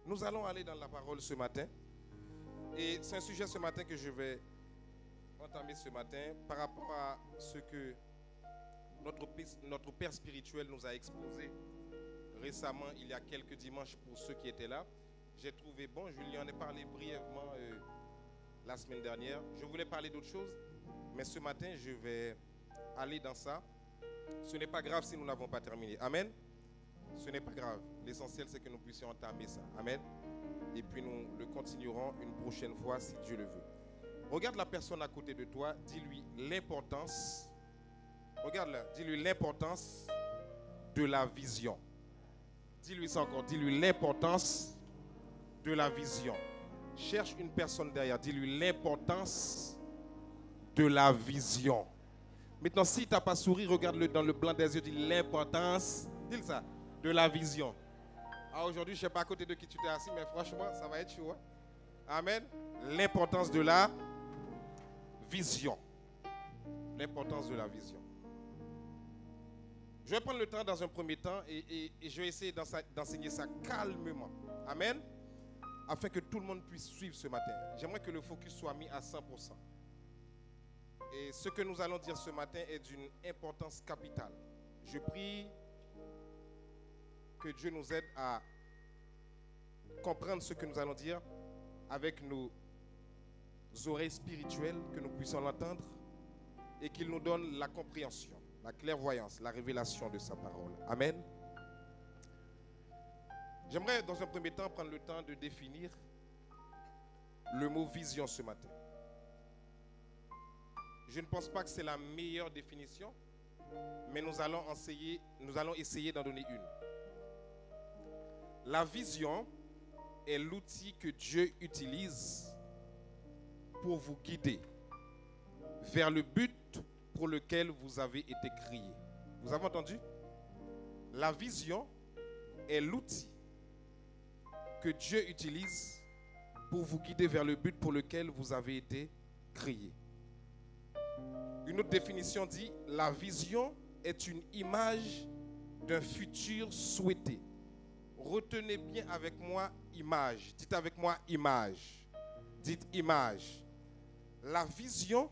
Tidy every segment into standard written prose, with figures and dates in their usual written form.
Nous allons aller dans la parole ce matin. Et c'est un sujet ce matin que je vais entamer ce matin par rapport à ce que notre père spirituel nous a exposé récemment, il y a quelques dimanches pour ceux qui étaient là. J'ai trouvé bon, je lui en ai parlé brièvement la semaine dernière. Je voulais parler d'autre chose, mais ce matin, je vais aller dans ça. Ce n'est pas grave si nous n'avons pas terminé. Amen. Ce n'est pas grave. L'essentiel, c'est que nous puissions entamer ça. Amen. Et puis nous le continuerons une prochaine fois si Dieu le veut. Regarde la personne à côté de toi, dis-lui l'importance. Regarde-la, dis-lui l'importance de la vision. Dis-lui ça encore, dis-lui l'importance de la vision. Cherche une personne derrière, dis-lui l'importance de la vision. Maintenant, si tu n'as pas souri, regarde-le dans le blanc des yeux, dis l'importance, dis-le ça, de la vision. Ah, aujourd'hui, je ne sais pas à côté de qui tu t'es assis, mais franchement, ça va être chaud. Hein? Amen. L'importance de la vision. L'importance de la vision. Je vais prendre le temps dans un premier temps et je vais essayer d'enseigner ça calmement. Amen. Afin que tout le monde puisse suivre ce matin. J'aimerais que le focus soit mis à 100%. Et ce que nous allons dire ce matin est d'une importance capitale. Je prie que Dieu nous aide à comprendre ce que nous allons dire avec nos oreilles spirituelles, que nous puissions l'entendre et qu'il nous donne la compréhension, la clairvoyance, la révélation de sa parole. Amen. J'aimerais dans un premier temps prendre le temps de définir le mot vision ce matin. Je ne pense pas que c'est la meilleure définition, mais nous allons essayer d'en donner une. La vision est l'outil que Dieu utilise pour vous guider vers le but pour lequel vous avez été créé. Vous avez entendu? La vision est l'outil que Dieu utilise pour vous guider vers le but pour lequel vous avez été créé. Une autre définition dit, la vision est une image d'un futur souhaité. Retenez bien avec moi image. Dites avec moi image. Dites image. La vision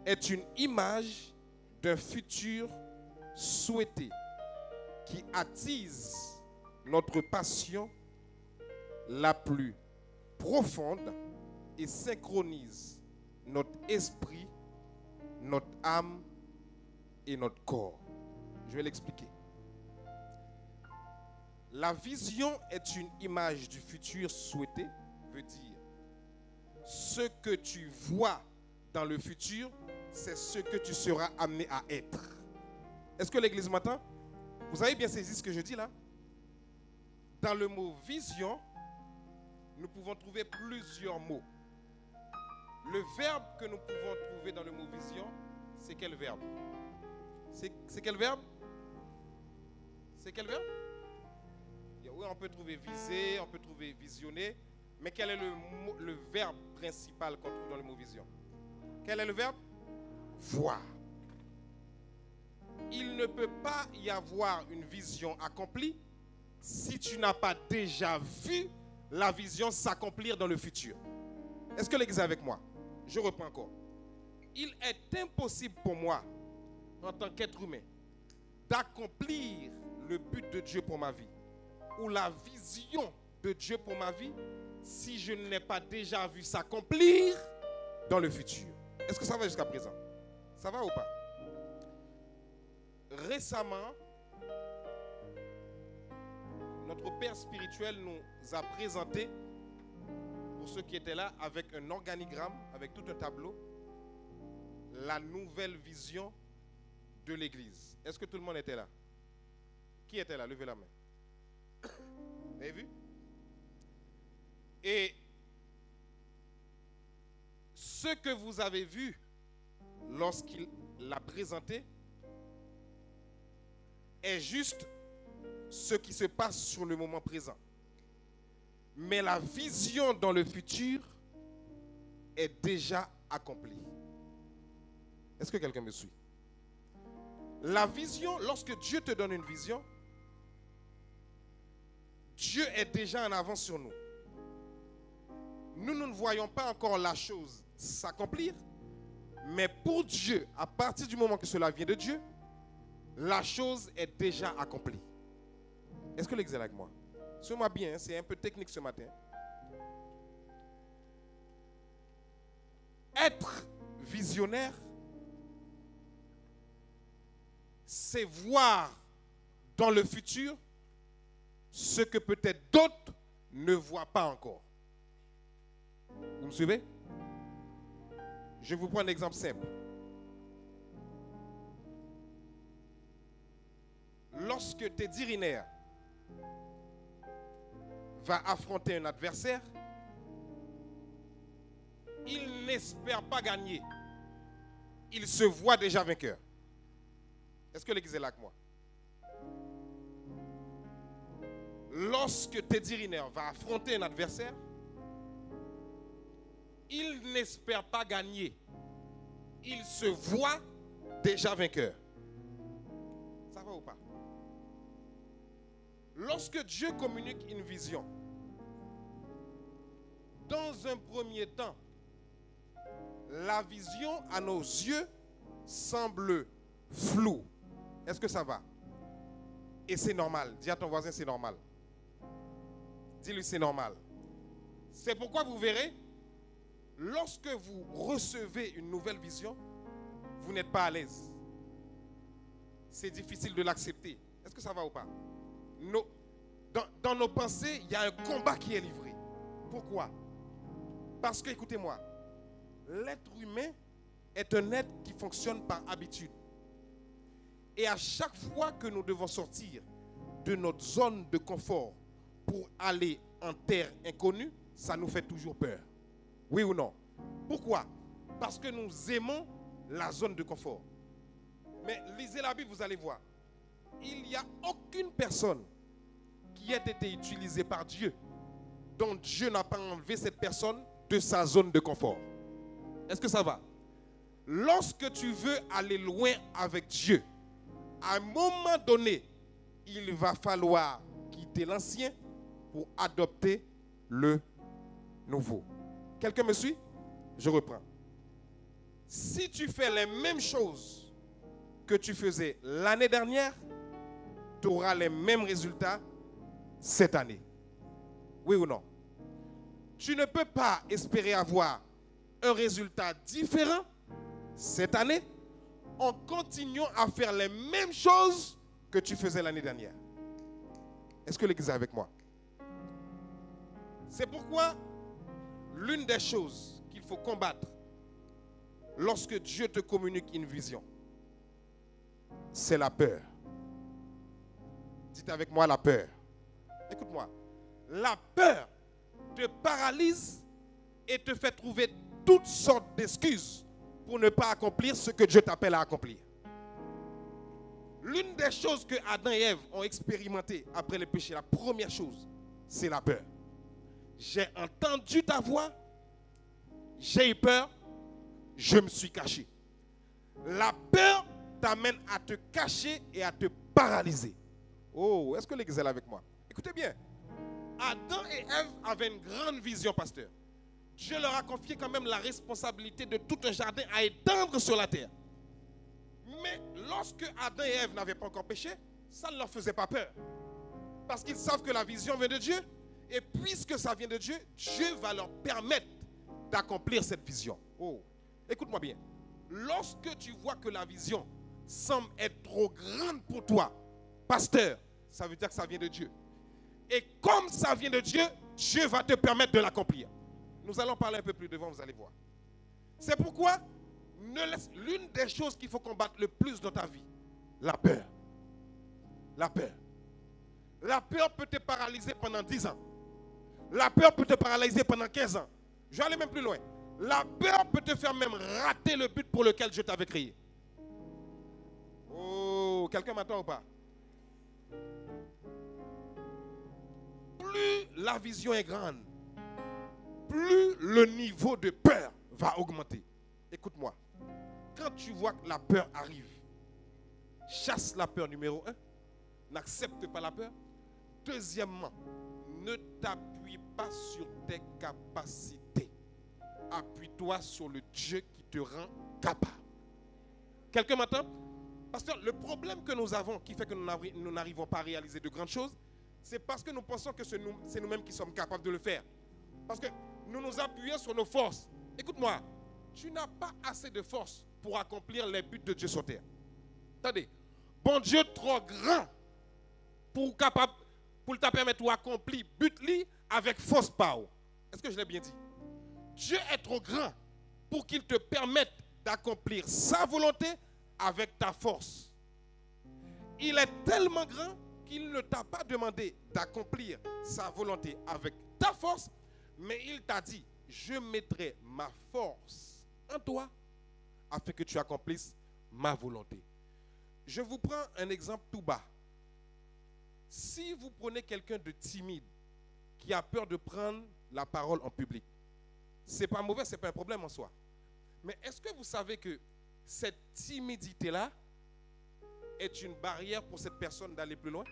est une image d'un futur souhaité qui attise notre passion la plus profonde et synchronise notre esprit, notre âme et notre corps. Je vais l'expliquer. La vision est une image du futur souhaité, veut dire ce que tu vois dans le futur, c'est ce que tu seras amené à être. Est-ce que l'église m'entend? Vous avez bien saisi ce que je dis là? Dans le mot vision, nous pouvons trouver plusieurs mots. Le verbe que nous pouvons trouver dans le mot vision, c'est quel verbe? C'est quel verbe? C'est quel verbe? Oui, on peut trouver viser, on peut trouver visionner, mais quel est le verbe principal qu'on trouve dans le mot vision? Quel est le verbe? Voir. Il ne peut pas y avoir une vision accomplie si tu n'as pas déjà vu la vision s'accomplir dans le futur. Est-ce que l'église est avec moi? Je reprends encore. Il est impossible pour moi, en tant qu'être humain, d'accomplir le but de Dieu pour ma vie ou la vision de Dieu pour ma vie si je ne l'ai pas déjà vu s'accomplir dans le futur. Est-ce que ça va jusqu'à présent? Ça va ou pas? Récemment, notre père spirituel nous a présenté, pour ceux qui étaient là, avec un organigramme, avec tout un tableau, la nouvelle vision de l'église. Est-ce que tout le monde était là? Qui était là? Levez la main. Vous avez vu? Et ce que vous avez vu lorsqu'il l'a présenté est juste ce qui se passe sur le moment présent. Mais la vision dans le futur est déjà accomplie. Est-ce que quelqu'un me suit? La vision, lorsque Dieu te donne une vision, Dieu est déjà en avance sur nous. Nous ne voyons pas encore la chose s'accomplir, mais pour Dieu, à partir du moment que cela vient de Dieu, la chose est déjà accomplie. Est-ce que l'exemple est avec moi? Suis-moi bien, c'est un peu technique ce matin. Être visionnaire, c'est voir dans le futur ce que peut-être d'autres ne voient pas encore. Vous me suivez? Je vous prends un exemple simple. Lorsque Teddy Riner va affronter un adversaire, il n'espère pas gagner. Il se voit déjà vainqueur. Est-ce que l'église est là avec moi? Lorsque Teddy Riner va affronter un adversaire, il n'espère pas gagner. Il se voit déjà vainqueur. Ça va ou pas? Lorsque Dieu communique une vision, dans un premier temps, la vision à nos yeux semble floue. Est-ce que ça va? Et c'est normal. Dis à ton voisin, c'est normal. Dis-lui, c'est normal. C'est pourquoi vous verrez, lorsque vous recevez une nouvelle vision, vous n'êtes pas à l'aise. C'est difficile de l'accepter. Est-ce que ça va ou pas? Dans nos pensées, il y a un combat qui est livré. Pourquoi? Parce que, écoutez-moi, l'être humain est un être qui fonctionne par habitude. Et à chaque fois que nous devons sortir de notre zone de confort pour aller en terre inconnue, ça nous fait toujours peur. Oui ou non? Pourquoi? Parce que nous aimons la zone de confort. Mais lisez la Bible, vous allez voir. Il n'y a aucune personne qui ait été utilisée par Dieu dont Dieu n'a pas enlevé cette personne de sa zone de confort. Est-ce que ça va? Lorsque tu veux aller loin avec Dieu, à un moment donné, il va falloir quitter l'ancien pour adopter le nouveau. Quelqu'un me suit? Je reprends. Si tu fais les mêmes choses que tu faisais l'année dernière, tu auras les mêmes résultats cette année. Oui ou non? Tu ne peux pas espérer avoir un résultat différent cette année en continuant à faire les mêmes choses que tu faisais l'année dernière. Est-ce que l'église est avec moi? C'est pourquoi l'une des choses qu'il faut combattre lorsque Dieu te communique une vision, c'est la peur. Dites avec moi la peur. Écoute-moi. La peur te paralyse et te fait trouver toutes sortes d'excuses pour ne pas accomplir ce que Dieu t'appelle à accomplir. L'une des choses que Adam et Ève ont expérimenté après le péché, la première chose, c'est la peur. J'ai entendu ta voix, j'ai eu peur, je me suis caché. La peur t'amène à te cacher et à te paralyser. Oh, est-ce que l'église est là avec moi? Écoutez bien. Adam et Ève avaient une grande vision, pasteur. Dieu leur a confié quand même la responsabilité de tout un jardin à étendre sur la terre. Mais lorsque Adam et Ève n'avaient pas encore péché, ça ne leur faisait pas peur. Parce qu'ils savent que la vision vient de Dieu. Et puisque ça vient de Dieu, Dieu va leur permettre d'accomplir cette vision. Oh, écoute-moi bien. Lorsque tu vois que la vision semble être trop grande pour toi, pasteur, ça veut dire que ça vient de Dieu. Et comme ça vient de Dieu, Dieu va te permettre de l'accomplir. Nous allons parler un peu plus devant, vous allez voir. C'est pourquoi l'une des choses qu'il faut combattre le plus dans ta vie, la peur. La peur. La peur peut te paralyser pendant 10 ans. La peur peut te paralyser pendant 15 ans. Je vais aller même plus loin. La peur peut te faire même rater le but pour lequel Dieu t'avait créé. Oh, quelqu'un m'entend ou pas? Plus la vision est grande, plus le niveau de peur va augmenter. Écoute-moi. Quand tu vois que la peur arrive, chasse la peur numéro 1. N'accepte pas la peur. Deuxièmement, t'appuie pas sur tes capacités. Appuie-toi sur le Dieu qui te rend capable. Quelqu'un m'entend? Pasteur, le problème que nous avons qui fait que nous n'arrivons pas à réaliser de grandes choses, c'est parce que nous pensons que c'est nous-mêmes qui sommes capables de le faire. Parce que nous nous appuyons sur nos forces. Écoute-moi, tu n'as pas assez de force pour accomplir les buts de Dieu sur terre. Attendez, bon Dieu trop grand pour te permettre d'accomplir but-li avec force power. Est-ce que je l'ai bien dit? Dieu est trop grand pour qu'il te permette d'accomplir sa volonté avec ta force. Il est tellement grand qu'il ne t'a pas demandé d'accomplir sa volonté avec ta force, mais il t'a dit, je mettrai ma force en toi afin que tu accomplisses ma volonté. Je vous prends un exemple tout bas. Si vous prenez quelqu'un de timide qui a peur de prendre la parole en public, ce n'est pas mauvais, ce n'est pas un problème en soi. Mais est-ce que vous savez que cette timidité-là est une barrière pour cette personne d'aller plus loin?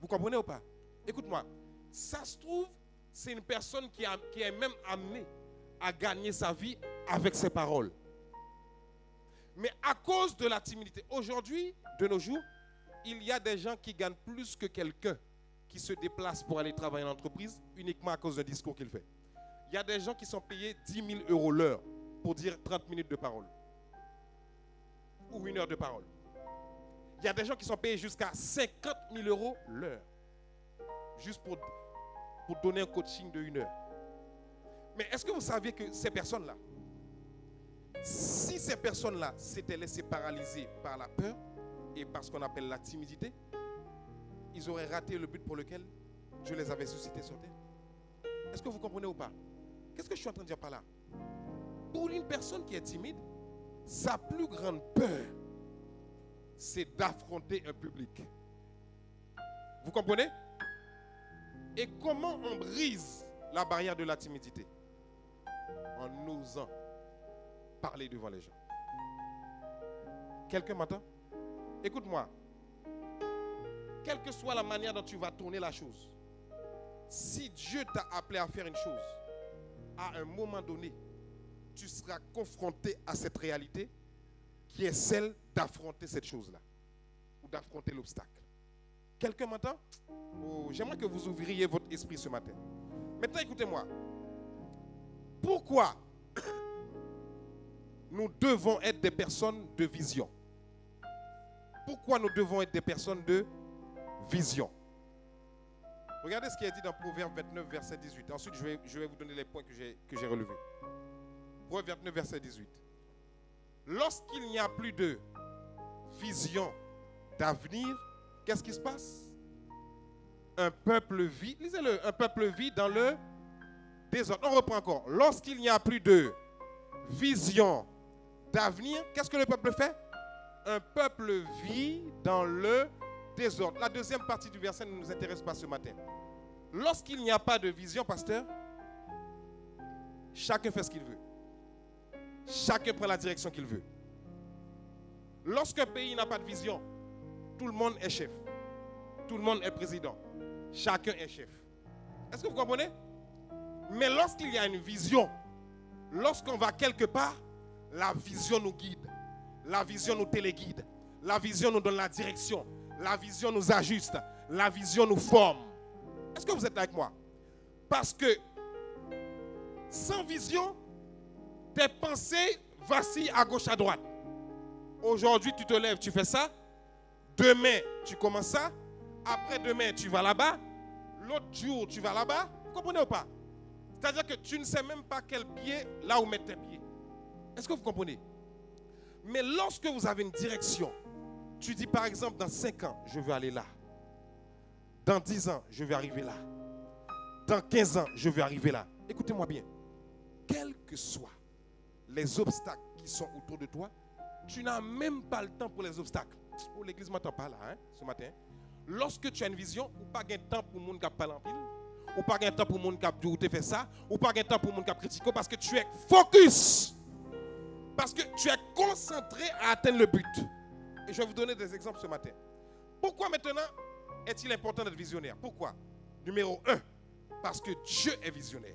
Vous comprenez ou pas? Écoute-moi, ça se trouve, c'est une personne qui est même amenée à gagner sa vie avec ses paroles. Mais à cause de la timidité, aujourd'hui, de nos jours, il y a des gens qui gagnent plus que quelqu'un qui se déplace pour aller travailler en entreprise uniquement à cause d'un discours qu'il fait. Il y a des gens qui sont payés 10 000 € l'heure pour dire 30 minutes de parole. Ou 1 heure de parole. Il y a des gens qui sont payés jusqu'à 50 000 € l'heure. Juste pour donner un coaching de 1 heure. Mais est-ce que vous saviez que ces personnes-là, si ces personnes-là s'étaient laissées paralyser par la peur et par ce qu'on appelle la timidité, ils auraient raté le but pour lequel Dieu les avait suscités sur terre? Est-ce que vous comprenez ou pas? Qu'est-ce que je suis en train de dire par là? Pour une personne qui est timide, sa plus grande peur, c'est d'affronter un public. Vous comprenez? Et comment on brise la barrière de la timidité? En osant parler devant les gens. Quelqu'un m'entend? Écoute-moi. Quelle que soit la manière dont tu vas tourner la chose, si Dieu t'a appelé à faire une chose, à un moment donné, tu seras confronté à cette réalité qui est celle d'affronter cette chose-là ou d'affronter l'obstacle. Quelqu'un m'entend? Oh, j'aimerais que vous ouvriez votre esprit ce matin. Maintenant, écoutez-moi. Pourquoi nous devons être des personnes de vision? Pourquoi nous devons être des personnes de vision? Regardez ce qui est dit dans Proverbe 29, verset 18. Ensuite, je vais vous donner les points que j'ai relevés. Proverbe 29, verset 18. Lorsqu'il n'y a plus de vision d'avenir, qu'est-ce qui se passe? Un peuple vit, lisez-le, un peuple vit dans le désordre. On reprend encore. Lorsqu'il n'y a plus de vision d'avenir, qu'est-ce que le peuple fait? Un peuple vit dans le désordre. La deuxième partie du verset ne nous intéresse pas ce matin. Lorsqu'il n'y a pas de vision, pasteur, chacun fait ce qu'il veut. Chacun prend la direction qu'il veut. Lorsqu'un pays n'a pas de vision, tout le monde est chef. Tout le monde est président. Chacun est chef. Est-ce que vous comprenez? Mais lorsqu'il y a une vision, lorsqu'on va quelque part, la vision nous guide. La vision nous téléguide. La vision nous donne la direction. La vision nous ajuste. La vision nous forme. Est-ce que vous êtes là avec moi? Parce que sans vision, tes pensées vacillent à gauche, à droite. Aujourd'hui, tu te lèves, tu fais ça. Demain, tu commences ça. Après-demain, tu vas là-bas. L'autre jour, tu vas là-bas. Vous comprenez ou pas? C'est-à-dire que tu ne sais même pas quel pied, là où mettre tes pieds. Est-ce que vous comprenez? Mais lorsque vous avez une direction, tu dis par exemple, dans 5 ans, je veux aller là. Dans 10 ans, je vais arriver là. Dans 15 ans, je vais arriver là. Écoutez-moi bien. Quels que soient les obstacles qui sont autour de toi, tu n'as même pas le temps pour les obstacles. Oh, l'église ne m'entend pas là, ce matin. Lorsque tu as une vision, ou pas de temps pour le monde qui parle en pile, ou pas de temps pour le monde qui a fait ça, ou pas de temps pour le monde qui a critiqué, parce que tu es focus. Parce que tu es concentré à atteindre le but. Et je vais vous donner des exemples ce matin. Pourquoi maintenant est-il important d'être visionnaire? Pourquoi? Numéro 1, parce que Dieu est visionnaire.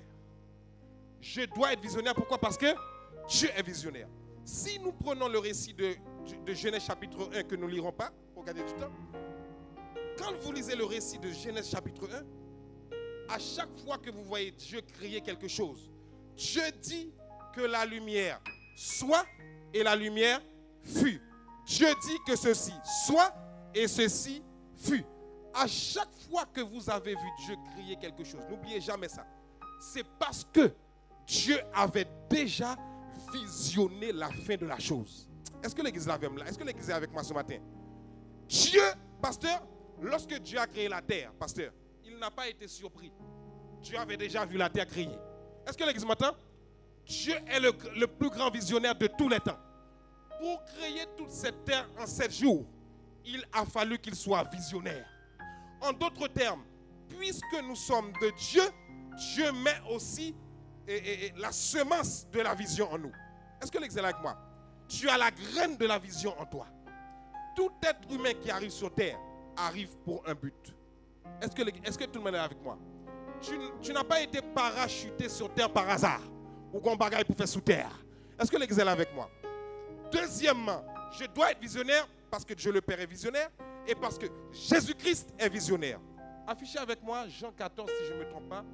Je dois être visionnaire. Pourquoi? Parce que Dieu est visionnaire. Si nous prenons le récit de Genèse chapitre 1 que nous ne lirons pas, pour gagner du temps, quand vous lisez le récit de Genèse chapitre 1, à chaque fois que vous voyez Dieu créer quelque chose, Dieu dit que la lumière soit et la lumière fut. Dieu dit que ceci soit et ceci fut. À chaque fois que vous avez vu Dieu créer quelque chose, n'oubliez jamais ça. C'est parce que Dieu avait déjà visionné la fin de la chose. Est-ce que l'église est avec moi? Est-ce que l'église est avec moi ce matin? Dieu, pasteur, lorsque Dieu a créé la terre, pasteur, il n'a pas été surpris. Dieu avait déjà vu la terre créée. Est-ce que l'église m'entend? Dieu est le plus grand visionnaire de tous les temps. Pour créer toute cette terre en 7 jours, il a fallu qu'il soit visionnaire. En d'autres termes, puisque nous sommes de Dieu, Dieu met aussi la semence de la vision en nous. Est-ce que l'église est avec moi? Tu as la graine de la vision en toi. Tout être humain qui arrive sur terre arrive pour un but. Est-ce que tout le monde est avec moi? Tu n'as pas été parachuté sur terre par hasard ou qu'on bagaille pour faire sous terre. Est-ce que l'église est là avec moi? Deuxièmement, je dois être visionnaire parce que Dieu le Père est visionnaire et parce que Jésus-Christ est visionnaire. Affichez avec moi Jean 14, si je ne me trompe pas,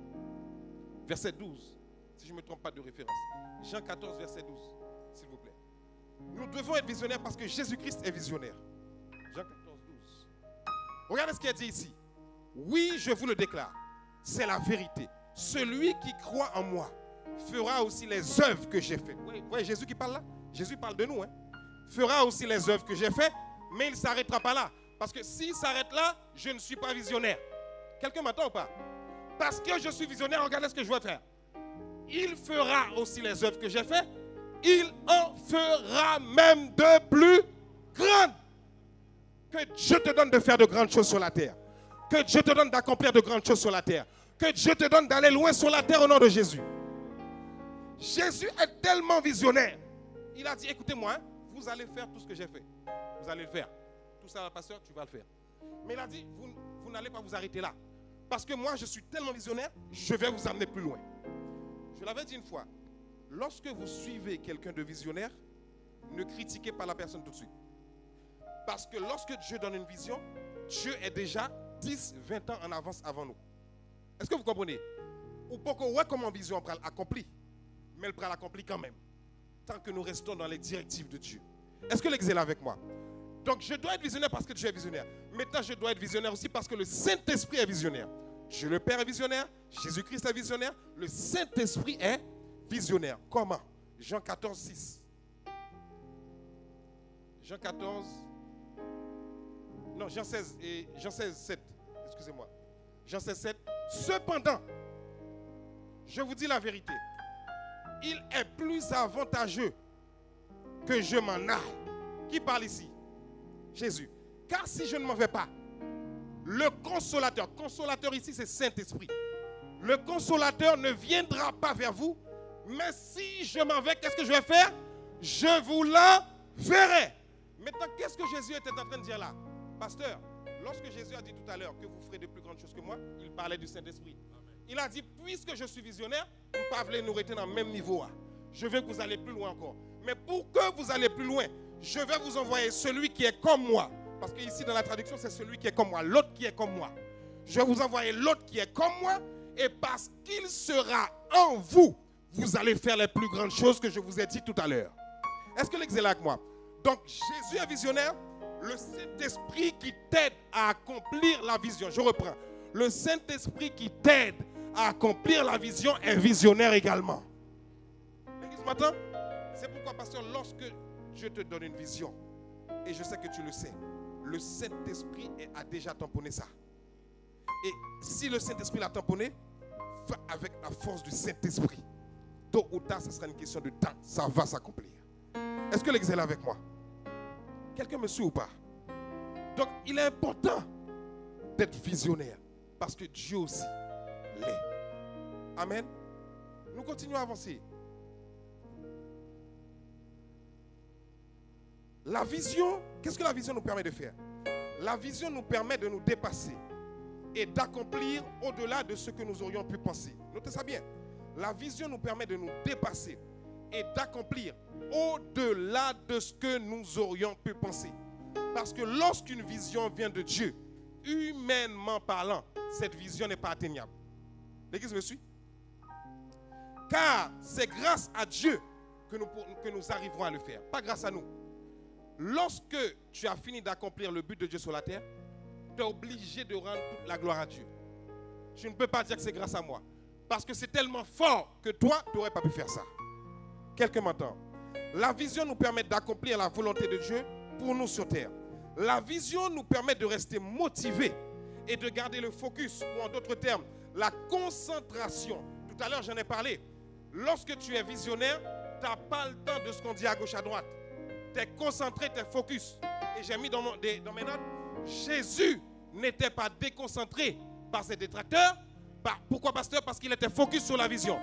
verset 12. Si je ne me trompe pas de référence. Jean 14, verset 12, s'il vous plaît. Nous devons être visionnaires parce que Jésus-Christ est visionnaire. Jean 14, 12. Regardez ce qu'il a dit ici. Oui, je vous le déclare, c'est la vérité. Celui qui croit en moi fera aussi les œuvres que j'ai faites. Vous voyez Jésus qui parle là? Jésus parle de nous. Fera aussi les œuvres que j'ai faites, mais il ne s'arrêtera pas là. Parce que s'il s'arrête là, je ne suis pas visionnaire. Quelqu'un m'entend ou pas? Parce que je suis visionnaire, regardez ce que je vais faire. Il fera aussi les œuvres que j'ai faites. Il en fera même de plus grandes. Que Dieu te donne de faire de grandes choses sur la terre. Que Dieu te donne d'accomplir de grandes choses sur la terre. Que Dieu te donne d'aller loin sur la terre au nom de Jésus. Jésus est tellement visionnaire. Il a dit, écoutez-moi, vous allez faire tout ce que j'ai fait. Vous allez le faire. Tout ça, pasteur, tu vas le faire. Mais il a dit, vous n'allez pas vous arrêter là. Parce que moi, je suis tellement visionnaire, je vais vous amener plus loin. Je l'avais dit une fois. Lorsque vous suivez quelqu'un de visionnaire, ne critiquez pas la personne tout de suite. Parce que lorsque Dieu donne une vision, Dieu est déjà 10, 20 ans en avance avant nous. Est-ce que vous comprenez? Ou pour qu'on voit comment vision prend accompli, mais elle prend l'accompli quand même. Tant que nous restons dans les directives de Dieu. Est-ce que l'église est là avec moi? Donc je dois être visionnaire parce que Dieu est visionnaire. Maintenant je dois être visionnaire aussi parce que le Saint-Esprit est visionnaire. Dieu le Père est visionnaire, Jésus-Christ est visionnaire, le Saint-Esprit est visionnaire. Comment? Jean 14, 6. Jean 14, non, Jean 16, 7. Excusez-moi. Jean 16, 7. Cependant, je vous dis la vérité. Il est plus avantageux que je m'en aille. Qui parle ici? Jésus. Car si je ne m'en vais pas, le consolateur ici c'est Saint-Esprit. Le consolateur ne viendra pas vers vous, mais si je m'en vais, qu'est-ce que je vais faire? Je vous l'enverrai. Maintenant, qu'est-ce que Jésus était en train de dire là? Pasteur, lorsque Jésus a dit tout à l'heure que vous ferez de plus grandes choses que moi, il parlait du Saint-Esprit. Il a dit, puisque je suis visionnaire, vous ne pouvez nous rester dans le même niveau. Je veux que vous allez plus loin encore. Mais pour que vous allez plus loin, je vais vous envoyer celui qui est comme moi. Parce que ici dans la traduction, c'est celui qui est comme moi, l'autre qui est comme moi. Je vais vous envoyer l'autre qui est comme moi. Et parce qu'il sera en vous, vous allez faire les plus grandes choses que je vous ai dit tout à l'heure. Est-ce que l'église est là avec moi? Donc Jésus est visionnaire. Le Saint-Esprit qui t'aide à accomplir la vision. Je reprends. Le Saint-Esprit qui t'aide à accomplir la vision est visionnaire également. L'église m'entend? C'est pourquoi, pasteur, lorsque Dieu te donne une vision, et je sais que tu le sais, le Saint-Esprit a déjà tamponné ça. Et si le Saint-Esprit l'a tamponné, va avec la force du Saint-Esprit. Tôt ou tard, ce sera une question de temps. Ça va s'accomplir. Est-ce que l'église est là avec moi? Quelqu'un me suit ou pas? Donc, il est important d'être visionnaire. Parce que Dieu aussi l'est. Amen. Nous continuons à avancer. La vision, qu'est-ce que la vision nous permet de faire? La vision nous permet de nous dépasser. et d'accomplir au-delà de ce que nous aurions pu penser. Notez ça bien. La vision nous permet de nous dépasser et d'accomplir au-delà de ce que nous aurions pu penser. Parce que lorsqu'une vision vient de Dieu, humainement parlant, cette vision n'est pas atteignable. L'Église me suit? Car c'est grâce à Dieu que nous arriverons à le faire, pas grâce à nous. Lorsque tu as fini d'accomplir le but de Dieu sur la terre, tu es obligé de rendre toute la gloire à Dieu. Je ne peux pas dire que c'est grâce à moi, parce que c'est tellement fort que toi, tu n'aurais pas pu faire ça. Quelqu'un m'entend? La vision nous permet d'accomplir la volonté de Dieu pour nous sur terre. La vision nous permet de rester motivés et de garder le focus, ou en d'autres termes, la concentration. Tout à l'heure, j'en ai parlé. Lorsque tu es visionnaire, tu n'as pas le temps de ce qu'on dit à gauche, à droite. Tu es concentré, tu es focus. Et j'ai mis dans mes notes, Jésus n'était pas déconcentré par ses détracteurs. Pourquoi, pasteur? Parce qu'il était focus sur la vision.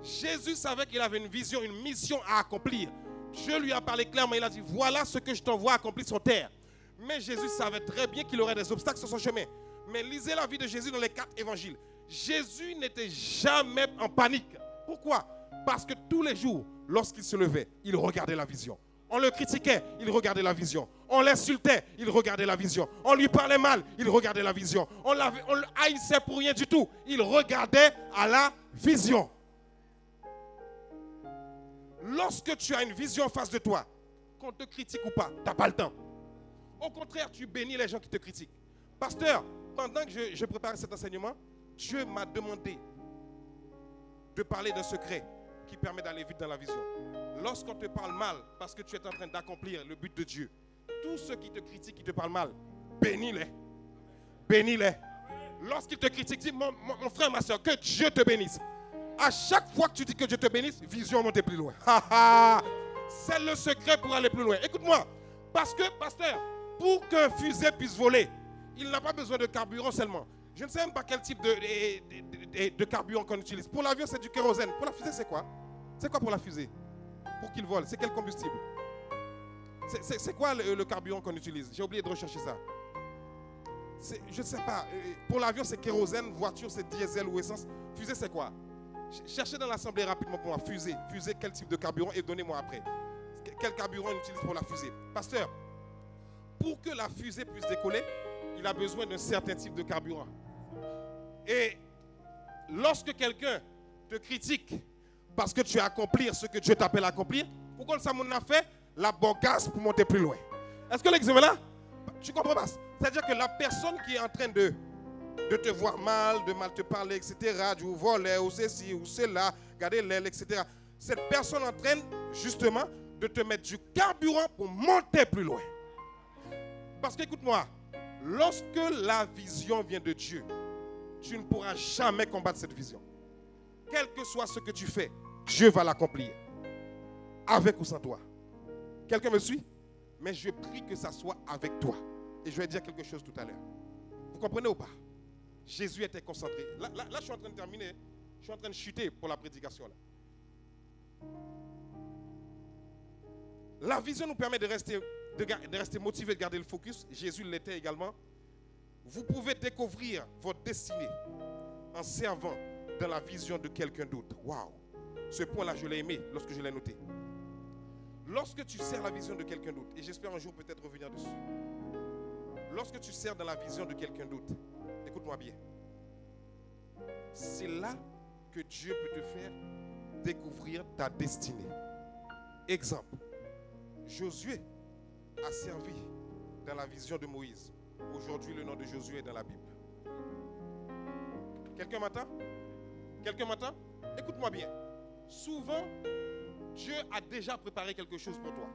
Jésus savait qu'il avait une vision, une mission à accomplir. Dieu lui a parlé clairement, il a dit, voilà ce que je t'envoie accomplir sur terre. Mais Jésus savait très bien qu'il aurait des obstacles sur son chemin. Mais lisez la vie de Jésus dans les 4 évangiles. Jésus n'était jamais en panique. Pourquoi? Parce que tous les jours, lorsqu'il se levait, il regardait la vision. On le critiquait, il regardait la vision. On l'insultait, il regardait la vision. On lui parlait mal, il regardait la vision. On le haïssait pour rien du tout. Il regardait à la vision. Lorsque tu as une vision en face de toi, qu'on te critique ou pas, tu n'as pas le temps. Au contraire, tu bénis les gens qui te critiquent. Pasteur, pendant que je préparais cet enseignement, Dieu m'a demandé de parler d'un secret qui permet d'aller vite dans la vision. Lorsqu'on te parle mal, parce que tu es en train d'accomplir le but de Dieu, tous ceux qui te critiquent, qui te parlent mal, bénis-les. Bénis-les. Lorsqu'ils te critiquent, dis, mon frère, ma soeur, que Dieu te bénisse. À chaque fois que tu dis que Dieu te bénisse, vision monte plus loin. C'est le secret pour aller plus loin. Écoute-moi, parce que, pasteur, pour qu'un fusée puisse voler, il n'a pas besoin de carburant seulement. Je ne sais même pas quel type de carburant qu'on utilise. Pour l'avion, c'est du kérosène. Pour la fusée, c'est quoi? C'est quoi pour la fusée? Pour qu'il vole, c'est quel combustible? C'est quoi le carburant qu'on utilise? J'ai oublié de rechercher ça. Je ne sais pas. Pour l'avion, c'est kérosène. Voiture, c'est diesel ou essence. Fusée, c'est quoi? Cherchez dans l'assemblée rapidement pour moi. Fusée, quel type de carburant? Et donnez-moi après. Quel carburant on utilise pour la fusée? Pasteur, pour que la fusée puisse décoller, il a besoin d'un certain type de carburant. Et lorsque quelqu'un te critique parce que tu as accompli ce que Dieu t'appelle à accomplir, pourquoi ça m'en a fait? La bogasse pour monter plus loin. Est-ce que l'examen là? Tu comprends pas? C'est-à-dire que la personne qui est en train de te voir mal, de mal te parler, etc., du voler, ou ceci, ou cela, garder l'aile, etc., cette personne est en train justement de te mettre du carburant pour monter plus loin. Parce qu'écoute-moi, lorsque la vision vient de Dieu, tu ne pourras jamais combattre cette vision. Quel que soit ce que tu fais, Dieu va l'accomplir. Avec ou sans toi. Quelqu'un me suit? Mais je prie que ça soit avec toi. Et je vais dire quelque chose tout à l'heure. Vous comprenez ou pas? Jésus était concentré. Là, je suis en train de terminer. Je suis en train de chuter pour la prédication. Là. La vision nous permet de rester motivé, de garder le focus. Jésus l'était également. Vous pouvez découvrir votre destinée en servant dans la vision de quelqu'un d'autre. Waouh! Ce point-là, je l'ai aimé lorsque je l'ai noté. Lorsque tu sers la vision de quelqu'un d'autre, et j'espère un jour peut-être revenir dessus. Lorsque tu sers dans la vision de quelqu'un d'autre, écoute-moi bien. C'est là que Dieu peut te faire découvrir ta destinée. Exemple. Josué a servi dans la vision de Moïse. Aujourd'hui, le nom de Josué est dans la Bible. Quelqu'un m'entend? Quelqu'un m'entend? Écoute-moi bien. Souvent, Dieu a déjà préparé quelque chose pour toi.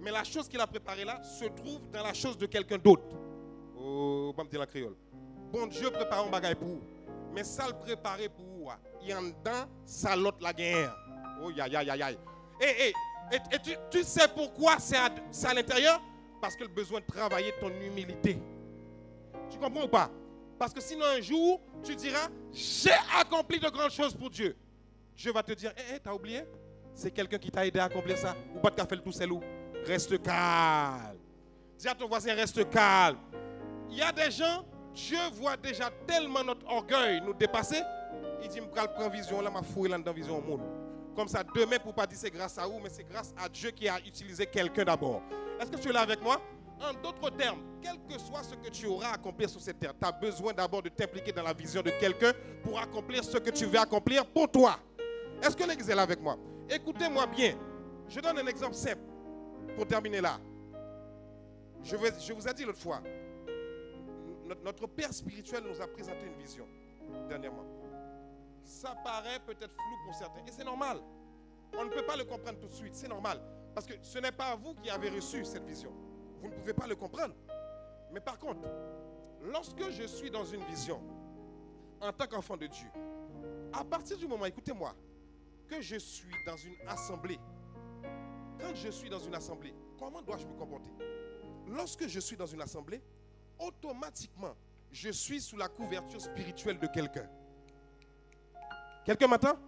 Mais la chose qu'il a préparée là se trouve dans la chose de quelqu'un d'autre. Oh, on va me dire la créole. Bon Dieu prépare un bagage pour vous. Mais ça le préparer pour vous. Il y en a ça l'autre la guerre. Oh, aïe, aïe, aïe, aïe. Et tu sais pourquoi c'est à l'intérieur? Parce que le besoin de travailler ton humilité. Tu comprends ou pas? Parce que sinon un jour, tu diras, j'ai accompli de grandes choses pour Dieu. Dieu va te dire, t'as oublié? C'est quelqu'un qui t'a aidé à accomplir ça. Ou pas de café le tout seul ou? Reste calme. Dis à ton voisin, reste calme. Il y a des gens Dieu voit déjà tellement notre orgueil nous dépasser. Il dit, je prends vision là, ma fouille là dans vision au monde. Comme ça, demain, pour ne pas dire c'est grâce à vous, mais c'est grâce à Dieu qui a utilisé quelqu'un d'abord. Est-ce que tu es là avec moi? En d'autres termes, quel que soit ce que tu auras à accomplir sur cette terre, tu as besoin d'abord de t'impliquer dans la vision de quelqu'un pour accomplir ce que tu veux accomplir pour toi. Est-ce que l'église est là avec moi? Écoutez-moi bien. Je donne un exemple simple pour terminer là. Je vous ai dit l'autre fois, notre Père spirituel nous a présenté une vision dernièrement. Ça paraît peut-être flou pour certains et c'est normal. On ne peut pas le comprendre tout de suite, c'est normal. Parce que ce n'est pas vous qui avez reçu cette vision. Vous ne pouvez pas le comprendre. Mais par contre, lorsque je suis dans une vision, en tant qu'enfant de Dieu, à partir du moment, écoutez-moi, que je suis dans une assemblée, quand je suis dans une assemblée, comment dois-je me comporter? Lorsque je suis dans une assemblée, automatiquement, je suis sous la couverture spirituelle de quelqu'un. Quelqu'un m'entend?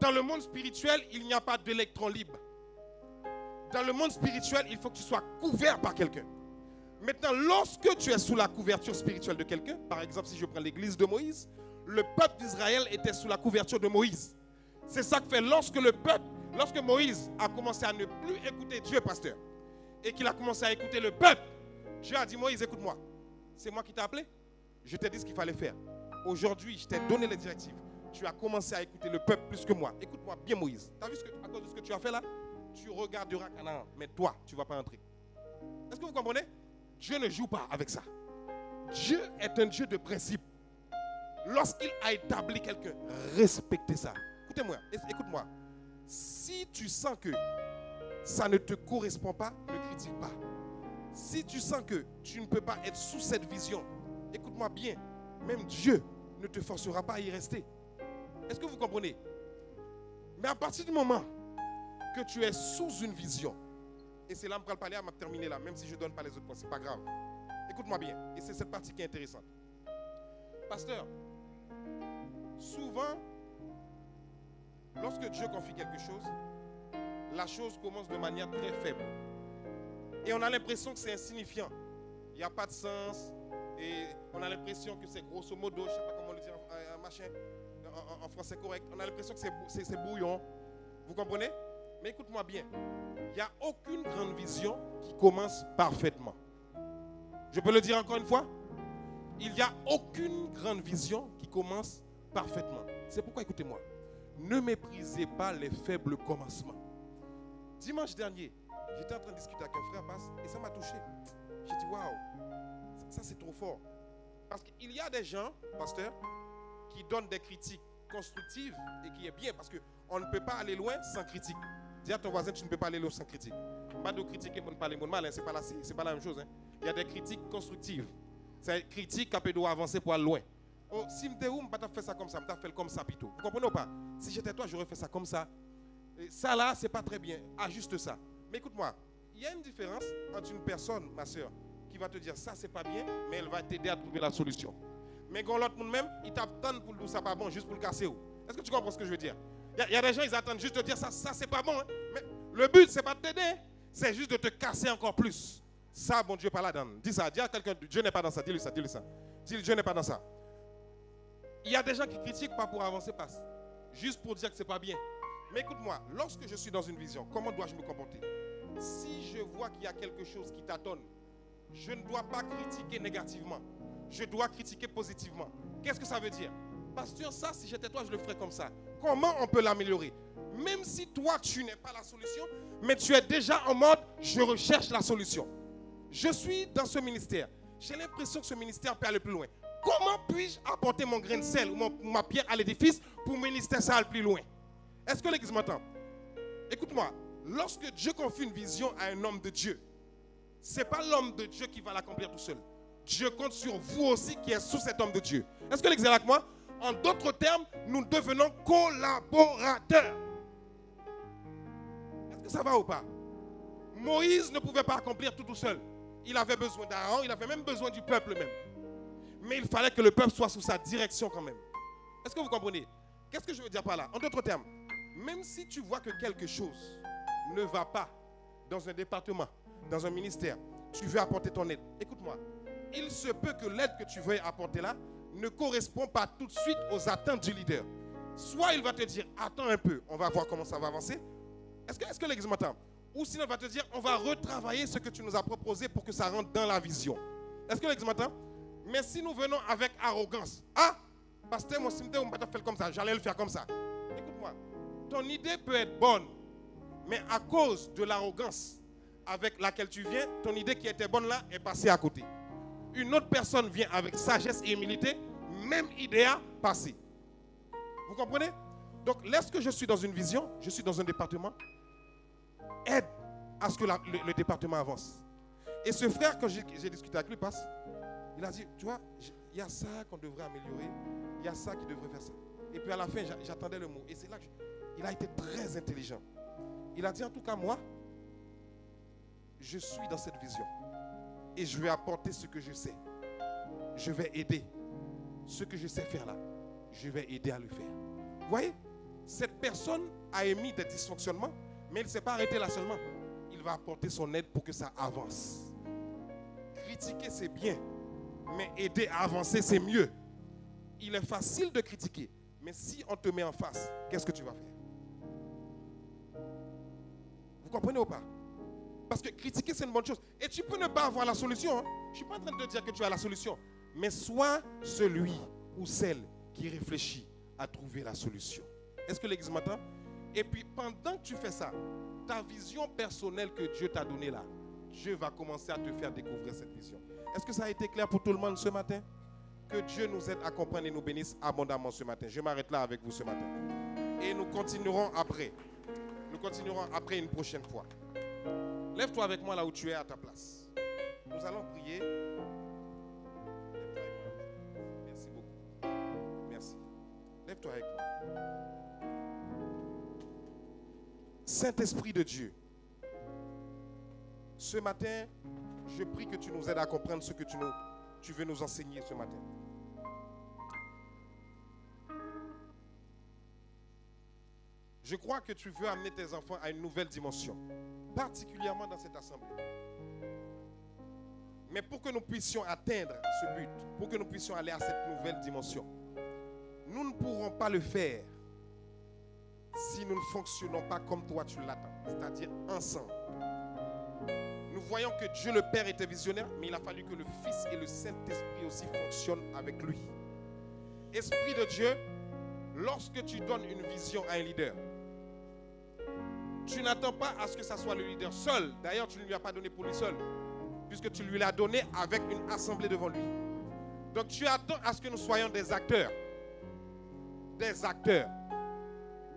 Dans le monde spirituel, il n'y a pas d'électron libre. Dans le monde spirituel, il faut que tu sois couvert par quelqu'un. Maintenant, lorsque tu es sous la couverture spirituelle de quelqu'un, par exemple, si je prends l'église de Moïse, le peuple d'Israël était sous la couverture de Moïse. C'est ça que fait lorsque Moïse a commencé à ne plus écouter Dieu, pasteur, et qu'il a commencé à écouter le peuple, Dieu a dit, Moïse, écoute-moi, c'est moi qui t'ai appelé, je t'ai dit ce qu'il fallait faire. Aujourd'hui, je t'ai donné les directives. Tu as commencé à écouter le peuple plus que moi. Écoute-moi bien, Moïse. Tu as vu à cause de ce que tu as fait là? Tu regarderas Canaan, mais toi, tu ne vas pas entrer. Est-ce que vous comprenez? Dieu ne joue pas avec ça. Dieu est un Dieu de principe. Lorsqu'il a établi quelqu'un, respectez ça. Écoute-moi. Si tu sens que ça ne te correspond pas, ne critique pas. Si tu sens que tu ne peux pas être sous cette vision, écoute-moi bien, même Dieu ne te forcera pas à y rester. Est-ce que vous comprenez? Mais à partir du moment que tu es sous une vision, et c'est là que je vais parler, je vais terminer là, même si je ne donne pas les autres points, ce n'est pas grave. Écoute-moi bien, et c'est cette partie qui est intéressante. Pasteur, souvent, lorsque Dieu confie quelque chose, la chose commence de manière très faible. Et on a l'impression que c'est insignifiant. Il n'y a pas de sens. Et on a l'impression que c'est grosso modo, je ne sais pas comment on le dit en français correct. On a l'impression que c'est brouillon. Vous comprenez? Mais écoute-moi bien. Il n'y a aucune grande vision qui commence parfaitement. Je peux le dire encore une fois? Il n'y a aucune grande vision qui commence parfaitement. C'est pourquoi, écoutez-moi, ne méprisez pas les faibles commencements. Dimanche dernier, j'étais en train de discuter avec un frère Basse et ça m'a touché. J'ai dit, waouh, ça c'est trop fort. Parce qu'il y a des gens, pasteur, qui donnent des critiques constructives et qui est bien parce qu'on ne peut pas aller loin sans critique. Dis à ton voisin, tu ne peux pas aller loin sans critique. Pas de critiquer pour ne pas aller mal, c'est pas la même chose. Hein. Il y a des critiques constructives. C'est une critique qui peut avancer pour aller loin. Oh, si je ne pas faire ça comme ça, je vais faire comme ça plutôt. Vous comprenez ou pas? Si j'étais toi, j'aurais fait ça comme ça. Et ça là, c'est pas très bien. Ajuste ça. Mais écoute-moi, il y a une différence entre une personne, ma soeur, qui va te dire ça c'est pas bien, mais elle va t'aider à trouver la solution. Mais quand l'autre monde même, il t'attend pour dire ça pas bon, juste pour le casser. Est-ce que tu comprends ce que je veux dire? Il y a des gens, ils attendent juste de dire ça c'est pas bon. Hein? Mais le but, c'est pas de t'aider, hein? C'est juste de te casser encore plus. Ça, bon Dieu, pas là-dedans. Dis ça, dis à quelqu'un, Dieu n'est pas dans ça, dis-lui ça, dis-lui ça. Dis, Dieu n'est pas dans ça. Il y a des gens qui critiquent pas pour avancer, passe. Juste pour dire que c'est pas bien. Mais écoute-moi, lorsque je suis dans une vision, comment dois-je me comporter? Si je vois qu'il y a quelque chose qui t'attend, je ne dois pas critiquer négativement. Je dois critiquer positivement. Qu'est-ce que ça veut dire? Pasteur, ça, si j'étais toi, je le ferais comme ça. Comment on peut l'améliorer? Même si toi, tu n'es pas la solution, mais tu es déjà en mode, je recherche la solution. Je suis dans ce ministère. J'ai l'impression que ce ministère peut aller plus loin. Comment puis-je apporter mon grain de sel ou ma pierre à l'édifice pour ministère ça aille plus loin? Est-ce que l'église m'entend? Écoute-moi, lorsque Dieu confie une vision à un homme de Dieu, ce n'est pas l'homme de Dieu qui va l'accomplir tout seul. Dieu compte sur vous aussi qui êtes sous cet homme de Dieu. Est-ce que l'église est avec moi? En d'autres termes, nous devenons collaborateurs. Est-ce que ça va ou pas? Moïse ne pouvait pas accomplir tout seul. Il avait besoin d'Aaron, il avait même besoin du peuple même. Mais il fallait que le peuple soit sous sa direction quand même. Est-ce que vous comprenez? Qu'est-ce que je veux dire par là? En d'autres termes, même si tu vois que quelque chose ne va pas dans un département, dans un ministère, tu veux apporter ton aide. Écoute-moi, il se peut que l'aide que tu veuilles apporter là ne correspond pas tout de suite aux attentes du leader. Soit il va te dire, attends un peu, on va voir comment ça va avancer. Est-ce que l'église m'entend? Ou sinon il va te dire, on va retravailler ce que tu nous as proposé pour que ça rentre dans la vision. Est-ce que l'église m'entend? Mais si nous venons avec arrogance, ah, pasteur, mon cimetière, on va faire comme ça, j'allais le faire comme ça. Écoute-moi, ton idée peut être bonne, mais à cause de l'arrogance avec laquelle tu viens, ton idée qui était bonne là est passée à côté. Une autre personne vient avec sagesse et humilité, même idée a passé. Vous comprenez? Donc, lorsque je suis dans une vision, je suis dans un département, aide à ce que le département avance. Et ce frère, quand j'ai discuté avec lui, il a dit, tu vois, il y a ça qu'on devrait améliorer, il y a ça qui devrait faire ça. Et puis à la fin, j'attendais le mot. Et c'est là qu'il a été très intelligent. Il a dit, en tout cas, moi, je suis dans cette vision. Et je vais apporter ce que je sais. Je vais aider. Ce que je sais faire là, je vais aider à le faire. Vous voyez, cette personne a émis des dysfonctionnements, mais il ne s'est pas arrêté là seulement. Il va apporter son aide pour que ça avance. Critiquer, c'est bien, mais aider à avancer, c'est mieux. Il est facile de critiquer, mais si on te met en face, qu'est-ce que tu vas faire? Vous comprenez ou pas? Parce que critiquer, c'est une bonne chose. Et tu peux ne pas avoir la solution. Hein? Je ne suis pas en train de te dire que tu as la solution. Mais sois celui ou celle qui réfléchit à trouver la solution. Est-ce que l'église m'entend? Et puis, pendant que tu fais ça, ta vision personnelle que Dieu t'a donnée là, Dieu va commencer à te faire découvrir cette vision. Est-ce que ça a été clair pour tout le monde ce matin? Que Dieu nous aide à comprendre et nous bénisse abondamment ce matin. Je m'arrête là avec vous ce matin. Et nous continuerons après. Nous continuerons après une prochaine fois. Lève-toi avec moi là où tu es à ta place. Nous allons prier. Merci beaucoup. Merci. Lève-toi avec moi. Saint-Esprit de Dieu, ce matin, je prie que tu nous aides à comprendre ce que tu veux nous enseigner ce matin. Je crois que tu veux amener tes enfants à une nouvelle dimension, particulièrement dans cette assemblée. Mais pour que nous puissions atteindre ce but, pour que nous puissions aller à cette nouvelle dimension, nous ne pourrons pas le faire si nous ne fonctionnons pas comme toi tu l'attends, c'est-à-dire ensemble. Nous voyons que Dieu le Père était visionnaire, mais il a fallu que le Fils et le Saint-Esprit aussi fonctionnent avec lui. Esprit de Dieu, lorsque tu donnes une vision à un leader, tu n'attends pas à ce que ça soit le leader seul. D'ailleurs, tu ne lui as pas donné pour lui seul, puisque tu lui l'as donné avec une assemblée devant lui. Donc tu attends à ce que nous soyons des acteurs. Des acteurs.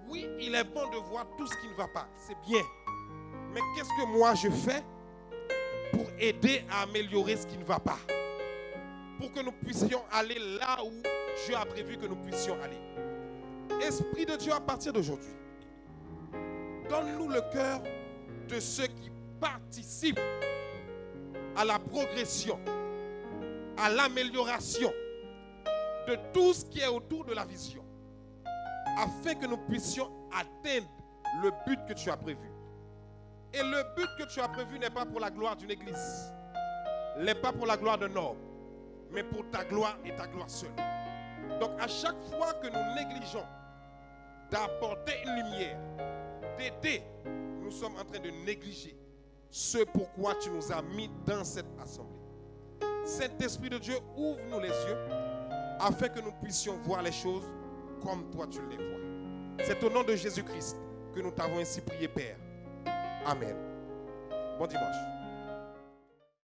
Oui, il est bon de voir tout ce qui ne va pas. C'est bien. Mais qu'est-ce que moi je fais pour aider à améliorer ce qui ne va pas? Pour que nous puissions aller là où Dieu a prévu que nous puissions aller. Esprit de Dieu, à partir d'aujourd'hui, donne-nous le cœur de ceux qui participent à la progression, à l'amélioration de tout ce qui est autour de la vision, afin que nous puissions atteindre le but que tu as prévu. Et le but que tu as prévu n'est pas pour la gloire d'une église, n'est pas pour la gloire d'un homme, mais pour ta gloire et ta gloire seule. Donc à chaque fois que nous négligeons d'apporter une lumière, d'aider, nous sommes en train de négliger ce pourquoi tu nous as mis dans cette assemblée. Saint-Esprit de Dieu, ouvre-nous les yeux afin que nous puissions voir les choses comme toi tu les vois. C'est au nom de Jésus-Christ que nous t'avons ainsi prié, Père. Amen. Bon dimanche.